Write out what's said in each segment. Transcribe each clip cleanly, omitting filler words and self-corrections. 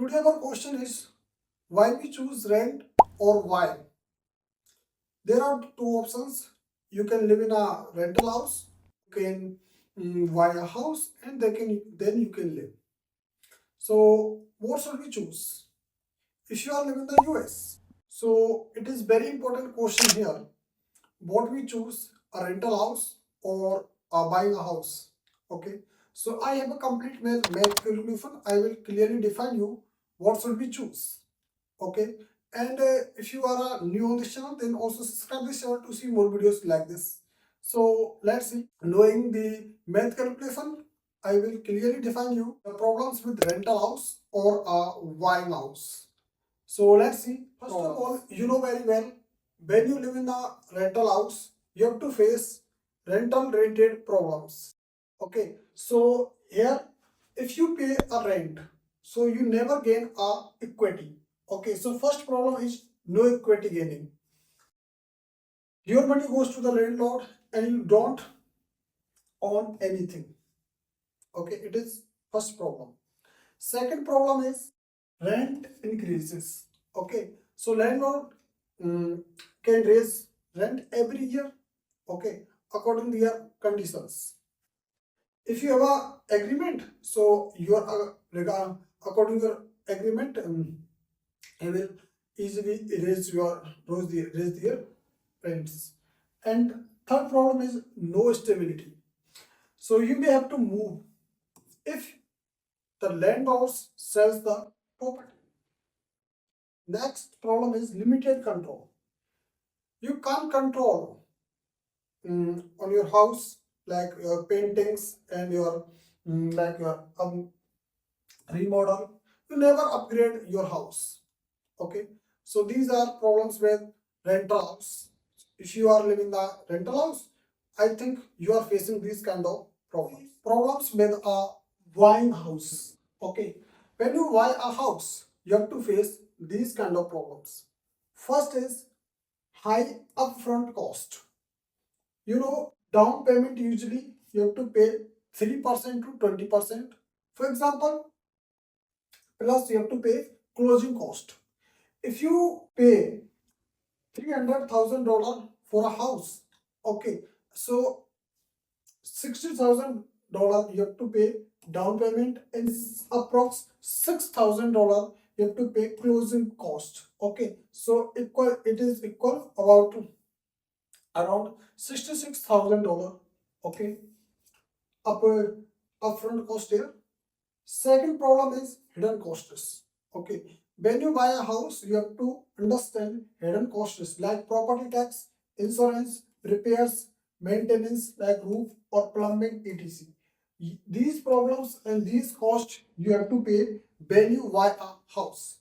Today our question is why we choose rent or why. There are two options. You can live in a rental house, you can buy a house, and then you can live. So what should we choose? If you are living in the US, so it is very important question here. What we choose, a rental house or buying a house? Okay. So I have a complete math calculation. I will clearly define you what should we choose. Okay, and if you are new on this channel, then also subscribe this channel to see more videos like this. So let's see. Knowing the math calculation, I will clearly define you the problems with rental house or buying house. So let's see. First of all, you know very well, when you live in a rental house, you have to face rental related problems. Okay, so here, if you pay a rent, so you never gain a equity. Okay, so first problem is no equity gaining. Your money goes to the landlord and you don't own anything. Okay, it is first problem. Second problem is rent increases. Okay, so landlord can raise rent every year. Okay, according to their conditions. If you have a agreement, so your according to your agreement, you will easily raise their rents. And third problem is no stability. So you may have to move if the landlord sells the property. Next problem is limited control. You can't control on your house like your paintings and your like your remodel. You never upgrade your house. Okay, so these are problems with rental house. If you are living in the rental house, I think you are facing these kind of problems with a buying house. Okay, when you buy a house, you have to face these kind of problems. First is high upfront cost. Down payment usually you have to pay 3% to 20%. For example, plus you have to pay closing cost. If you pay $300,000 for a house, okay, so $60,000 you have to pay down payment and approx $6,000 you have to pay closing cost. Okay, so it is equal about around $66,000. Okay, upfront cost here. Second problem is hidden costs. Okay, when you buy a house, you have to understand hidden costs like property tax, insurance, repairs, maintenance like roof or plumbing, etc. These problems and these costs you have to pay when you buy a house.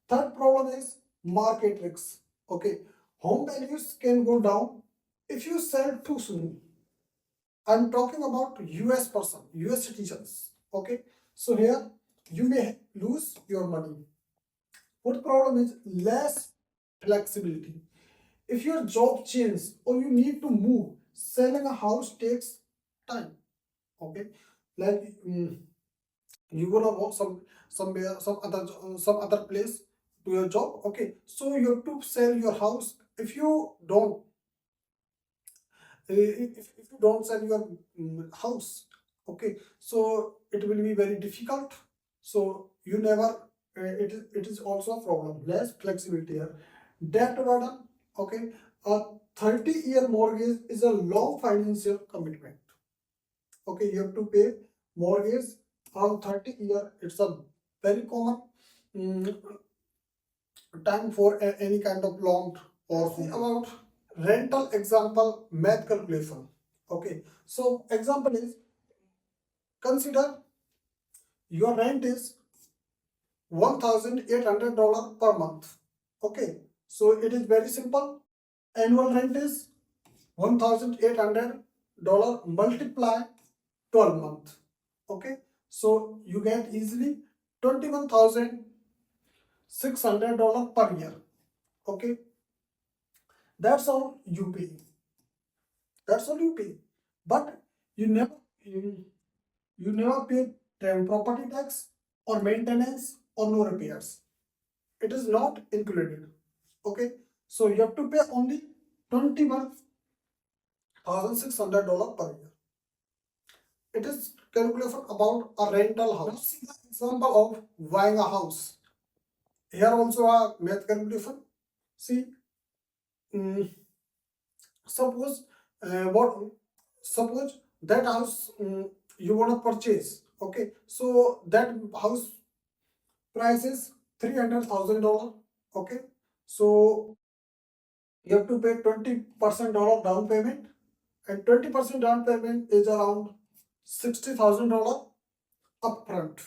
Third problem is market risks. Okay, home values can go down if you sell too soon. I'm talking about US person, US citizens. Okay, so here you may lose your money. Fourth problem is less flexibility. If your job changes or you need to move, selling a house takes time. Okay, like you gonna work somewhere some other place to your job. Okay, so you have to sell your house. If you don't sell your house, okay, so it will be very difficult. So you never it is also a problem. Less flexibility here. Debt burden. Okay, a 30-year mortgage is a long financial commitment. Okay, you have to pay mortgage on 30 year. It's a very common time for any kind of loan. Or about rental example math calculation. Okay, so example is, consider your rent is $1,800 per month. Okay, so it is very simple. Annual rent is $1,800 multiply 12 months. Okay, so you get easily $21,600 per year. Okay, that's all you pay. That's all you pay. But you never you, you never pay property tax or maintenance or no repairs. It is not included. Okay, so you have to pay only $21,600 per year. It is calculation about a rental house. Now see the example of buying a house. Here also a math calculation. See, mm, suppose what suppose that house you want to purchase. Okay, so that house price is $300,000. Okay, so you have to pay 20% down payment, and 20% down payment is around $60,000 upfront.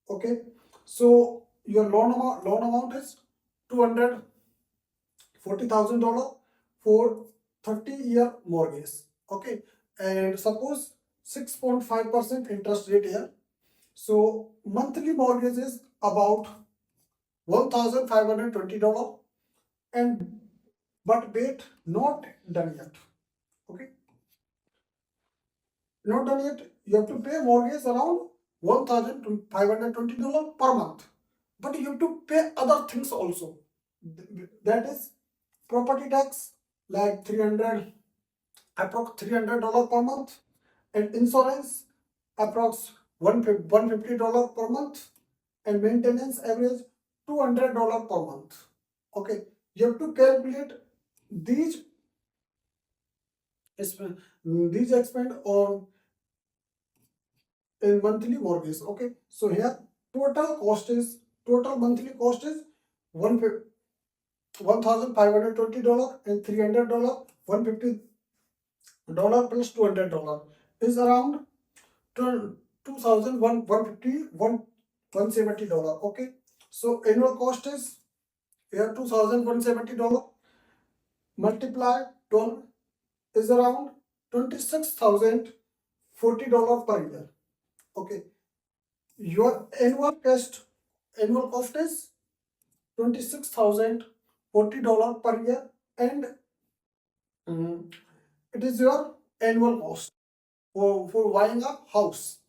Okay, so your loan amount is $240,000 for 30-year mortgage. Okay, and suppose 6.5% interest rate here. So monthly mortgage is about $1,520, and but wait, not done yet. Okay, not done yet. You have to pay mortgage around $1,520 per month, but you have to pay other things also. That is property tax, like 300, approx $300 per month, and insurance approx $150 per month, and maintenance average $200 per month. Okay, you have to calculate these these expend on in monthly mortgage. Okay, so here total monthly cost is one $1,520 and $300, $150 plus $200 is around $2,170. Okay, so annual cost is here $2,170 multiplied 12 is around $26,040 per year. Okay, your annual cost is $26,040 per year, and it is your annual cost for buying a house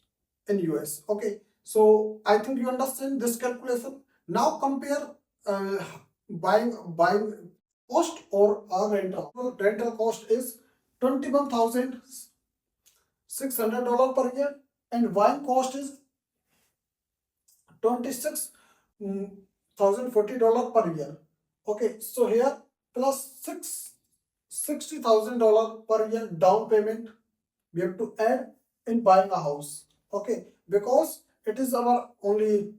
in US. Okay, so I think you understand this calculation. Now compare uh, buying cost or a rental. Rental cost is $21,600 per year, and buying cost is $26,040 per year. Okay, so here plus $60,000 per year down payment we have to add in buying a house. Okay, because it is our only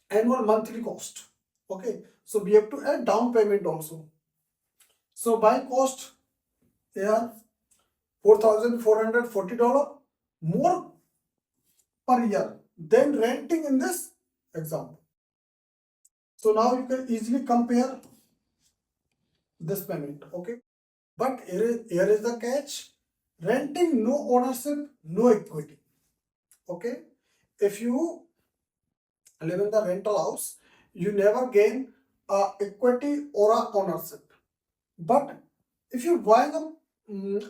annual monthly cost. Okay, so we have to add down payment also. So buying cost here $4,440 more per year than renting in this example. So now you can easily compare this payment. Okay, but here is the catch: renting, no ownership, no equity. Okay, if you live in the rental house, you never gain equity or a ownership. But if you buy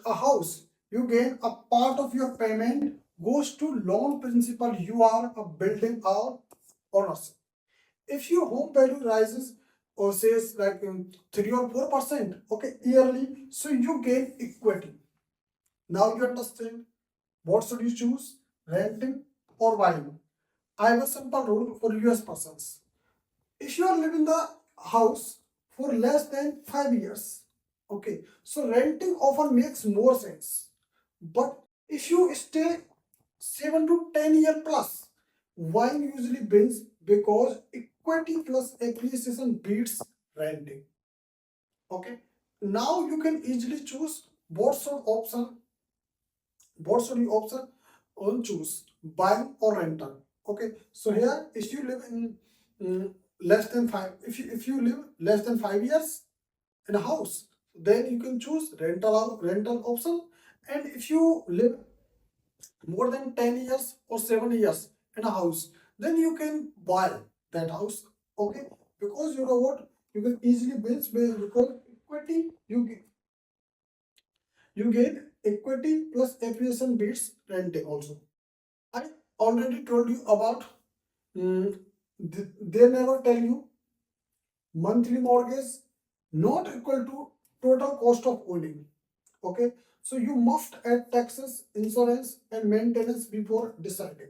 a house, you gain a part of your payment goes to loan principal. You are building our ownership. If your home value rises or says like 3 or 4%, okay, yearly, so you gain equity. Now you understand what should you choose, renting or buying. I have a simple rule for US persons. If you are living the house for less than 5 years, okay, so renting often makes more sense. But if you stay 7 to 10 year plus, buying usually wins because equity plus appreciation beats renting. Okay, now you can easily choose what should you option on choose, buying or rental. Okay, so here if you live in less than five, if you live less than 5 years in a house, then you can choose rental option. And if you live more than 10 years or 7 years in a house, then you can buy that house. Okay, because you know what, you can easily build space because equity you get equity plus appreciation beats renting also. I already told you about mm, They never tell you monthly mortgage not equal to total cost of owning. Okay, so you must add taxes, insurance, and maintenance before deciding.